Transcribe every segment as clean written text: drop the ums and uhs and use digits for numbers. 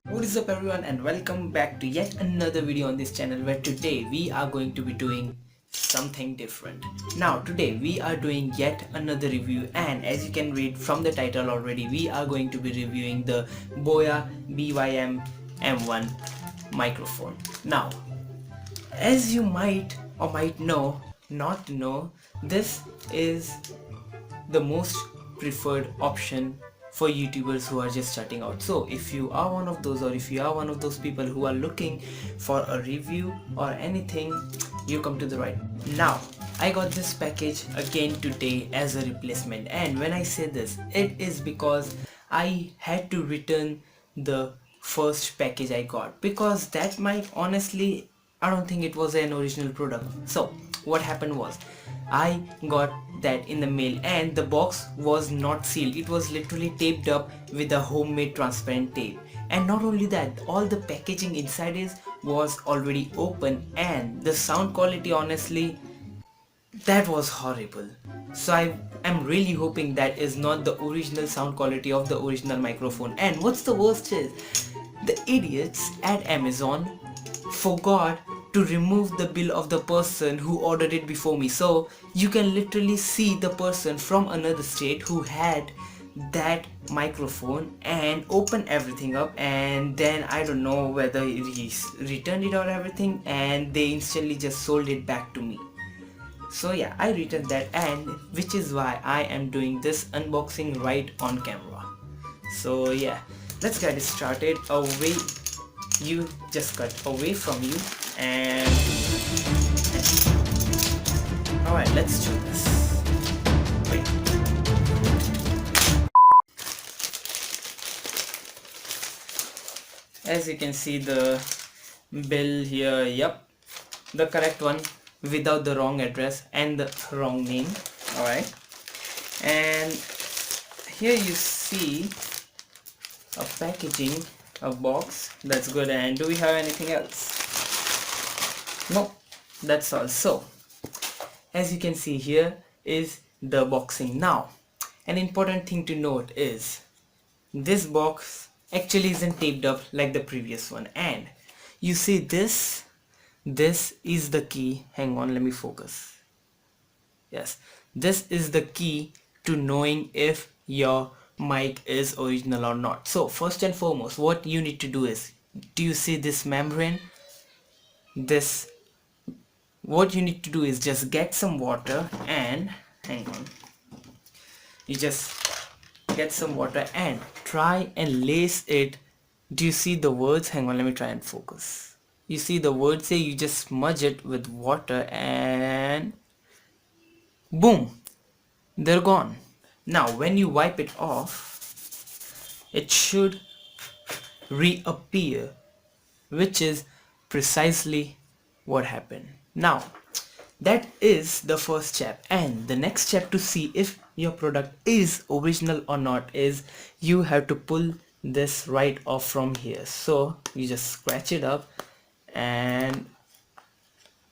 What is up everyone, and welcome back to yet another video on this channel, where today we are going to be doing something different. Now today we are doing yet another review, and as you can read from the title already, we are going to be reviewing the BOYA BYM M1 microphone. Now, as you might or might not know, this is the most preferred option for YouTubers who are just starting out. So if you are one of those, or if you are one of those people who are looking for a review or anything, you come to the right. Now I got this package again today as a replacement, and when I say this, it is because I had to return the first package I got, because that mic, honestly, I don't think it was an original product. So what happened was, I got that in the mail and the box was not sealed. It was literally taped up with a homemade transparent tape. And not only that, all the packaging inside was already open, and the sound quality, honestly, that was horrible. So I am really hoping that is not the original sound quality of the original microphone. And what's the worst is, the idiots at Amazon forgot to remove the bill of the person who ordered it before me. So you can literally see the person from another state who had that microphone and open everything up, and then I don't know whether he returned it or everything, and they instantly just sold it back to me. So yeah, I returned that, and which is why I am doing this unboxing right on camera. So yeah, let's get it started. Away, you just cut away from you, and alright, let's do this. Wait. As you can see the bill here, yep, the correct one without the wrong address and the wrong name. Alright, and here you see a packaging, a box. That's good. And do we have anything else? No, that's all. So as you can see, here is the boxing. Now, an important thing to note is, this box actually isn't taped up like the previous one, and you see this is the key. Hang on, let me focus. Yes, this is the key to knowing if your mic is original or not. So first and foremost, what you need to do is, do you see this membrane? This, what you need to do is just get some water, and hang on, you just get some water and try and lace it. Do you see the words? Hang on, let me try and focus. You see the words here? You just smudge it with water and boom, they're gone. Now when you wipe it off, it should reappear, which is precisely what happened. Now that is the first step, and the next step to see if your product is original or not is, you have to pull this right off from here. So you just scratch it up, and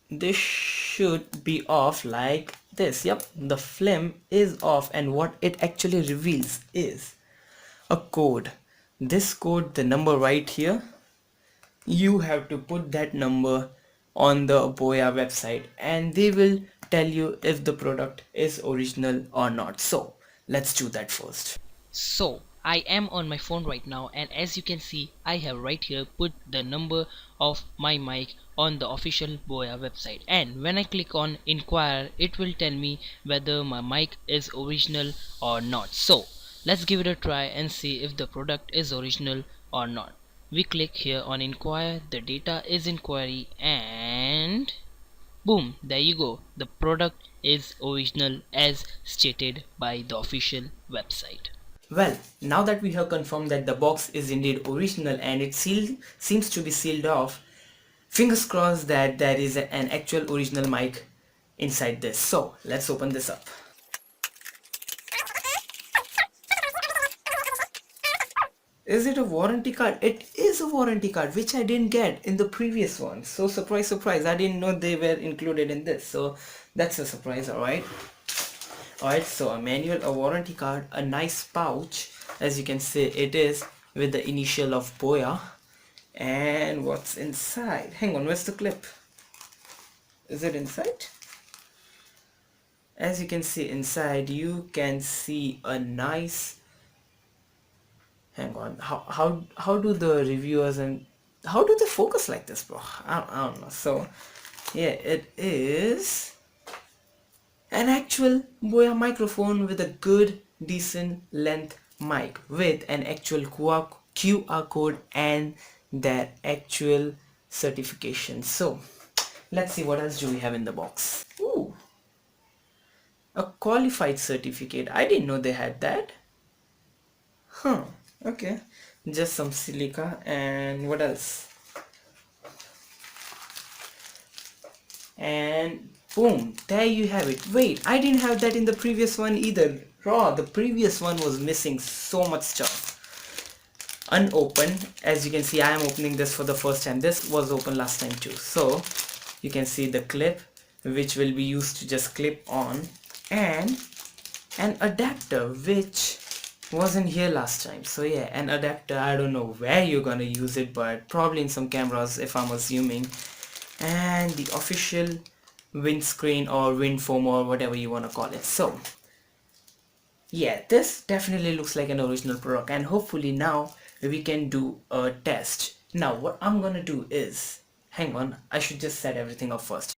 this should be off like this. Yep, the film is off, and what it actually reveals is a code. This code, the number right here, you have to put that number on the BOYA website, and they will tell you if the product is original or not. So let's do that first. So I am on my phone right now, and as you can see, I have right here put the number of my mic on the official BOYA website, and when I click on inquire, it will tell me whether my mic is original or not. So let's give it a try and see if the product is original or not. We click here on inquire, the data is inquiry, and boom, there you go, the product is original as stated by the official website. Well, now that we have confirmed that the box is indeed original and it seems to be sealed off, fingers crossed that there is an actual original mic inside this. So let's open this up. Is it a warranty card? It is a warranty card, which I didn't get in the previous one. So surprise, surprise, I didn't know they were included in this. So that's a surprise. Alright, so a manual, a warranty card, a nice pouch. As you can see, it is with the initial of BOYA. And what's inside? Hang on, where's the clip? Is it inside? As you can see inside, you can see a nice, hang on, how do the reviewers and how do they focus like this, bro? I don't know. So yeah, it is an actual Boya microphone with a good decent length mic with an actual QR code and their actual certification. So let's see what else do we have in the box. Ooh, a qualified certificate. I didn't know they had that. Huh, okay. Just some silica and what else? And boom, there you have it. Wait, I didn't have that in the previous one either. Raw, the previous one was missing so much stuff. Unopened, as you can see, I am opening this for the first time. This was open last time too. So you can see the clip, which will be used to just clip on, and an adapter which wasn't here last time. So yeah, an adapter, I don't know where you're gonna use it, but probably in some cameras if I'm assuming. And the official windscreen or wind foam or whatever you want to call it. So yeah, this definitely looks like an original product, and hopefully now we can do a test. Now what I'm gonna do is, hang on, I should just set everything up first.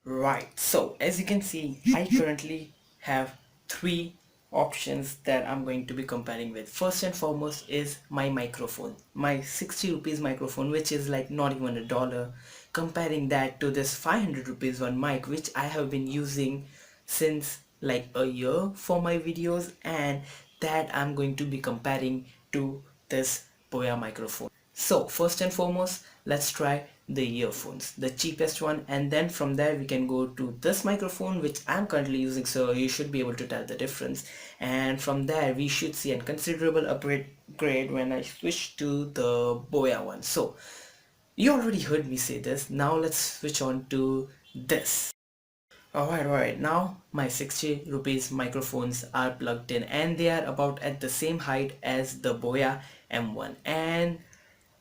Right, so as you can see, I currently have three options that I'm going to be comparing with. First and foremost is my microphone, my 60 rupees microphone, which is like not even $1. Comparing that to this 500 rupees one mic, which I have been using since like a year for my videos, and that I'm going to be comparing to this Boya microphone. So first and foremost, let's try the earphones, the cheapest one, and then from there we can go to this microphone which I'm currently using, so you should be able to tell the difference. And from there we should see a considerable upgrade when I switch to the Boya one. So you already heard me say this, now let's switch on to this. Alright, now my 60 rupees microphones are plugged in and they are about at the same height as the Boya M1, and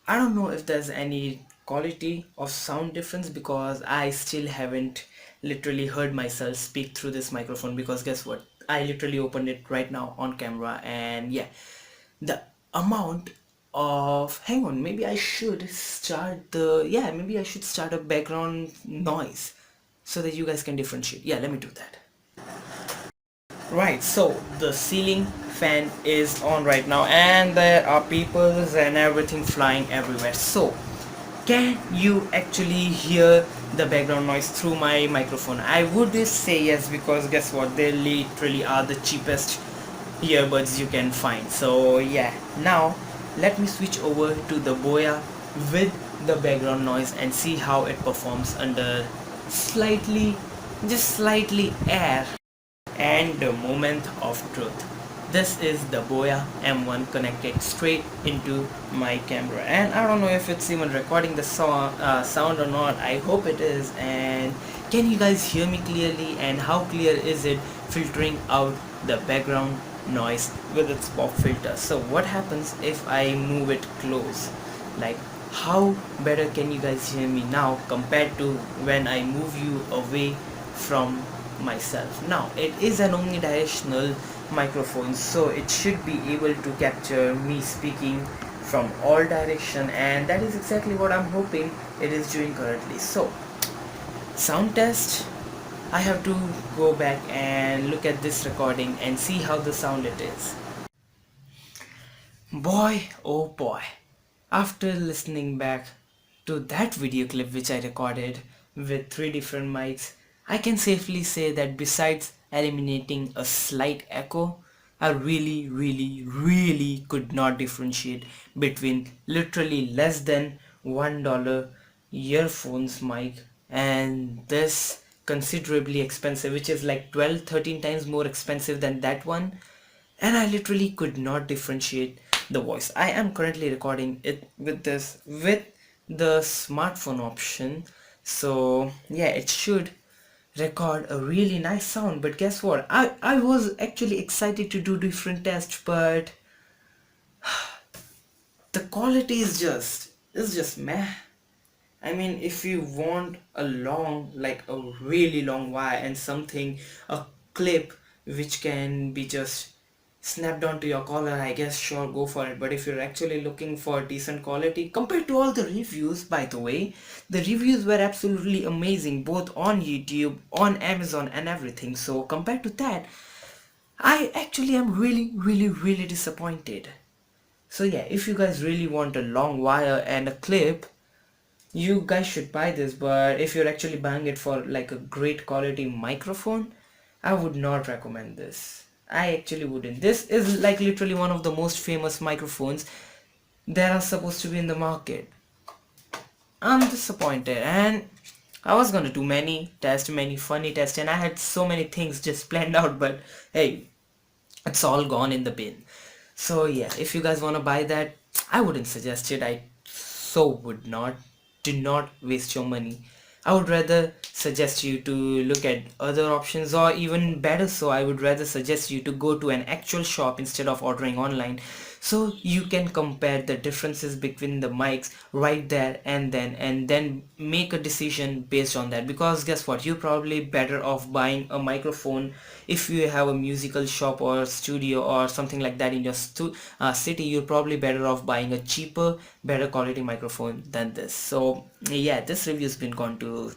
I don't know if there's any quality of sound difference because I still haven't literally heard myself speak through this microphone, because guess what, I literally opened it right now on camera, and yeah, the amount of, hang on, maybe I should start the, yeah, maybe I should start a background noise so that you guys can differentiate. Yeah, let me do that. Right, so the ceiling fan is on right now and there are peoples and everything flying everywhere. So can you actually hear the background noise through my microphone? I would say yes, because guess what, they literally are the cheapest earbuds you can find. So yeah, now let me switch over to the Boya with the background noise and see how it performs under slightly, just slightly air and the moment of truth. This is the Boya M1 connected straight into my camera, and I don't know if it's even recording the sound or not. I hope it is. And can you guys hear me clearly, and how clear is it filtering out the background noise with its pop filter? So what happens if I move it close? Like, how better can you guys hear me now compared to when I move you away from myself? Now it is an omnidirectional microphone, so it should be able to capture me speaking from all direction, and that is exactly what I'm hoping it is doing currently. So sound test, I have to go back and look at this recording and see how the sound it is. Boy, oh boy, after listening back to that video clip which I recorded with three different mics, I can safely say that besides eliminating a slight echo, I really could not differentiate between literally less than $1 earphones mic and this considerably expensive, which is like 12-13 times more expensive than that one, and I literally could not differentiate the voice. I am currently recording it with the smartphone option, so yeah, it should record a really nice sound. But guess what, I was actually excited to do different tests, but the quality is just it's just meh. I mean, if you want a long, like a really long wire and something, a clip which can be just snapped onto your collar, I guess sure, go for it. But if you're actually looking for decent quality, compared to all the reviews, by the way, the reviews were absolutely amazing, both on YouTube, on Amazon and everything. So compared to that, I actually am really disappointed. So yeah, if you guys really want a long wire and a clip, you guys should buy this. But if you're actually buying it for like a great quality microphone, I would not recommend this. I actually wouldn't. This is like literally one of the most famous microphones that are supposed to be in the market. I'm disappointed, and I was gonna do many tests, many funny tests, and I had so many things just planned out, but hey, it's all gone in the bin. So yeah, if you guys want to buy that, I wouldn't suggest it. I so would not. Do not waste your money. I would rather suggest you to look at other options, or even better so, I would rather suggest you to go to an actual shop instead of ordering online, so you can compare the differences between the mics right there and then make a decision based on that. Because guess what, you're probably better off buying a microphone if you have a musical shop or studio or something like that in your city. You're probably better off buying a cheaper, better quality microphone than this. So yeah, this review's been gone to,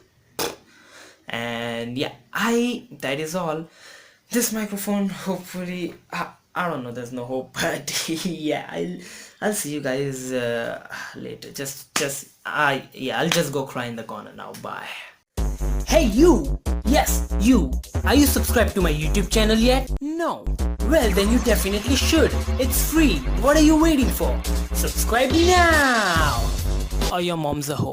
and yeah, that is all. This microphone, hopefully, I don't know, there's no hope, but yeah, I'll see you guys later. I'll just go cry in the corner now. Bye. Hey you! Yes, you! Are you subscribed to my YouTube channel yet? No? Well then you definitely should. It's free. What are you waiting for? Subscribe now! Or your mom's a hoe.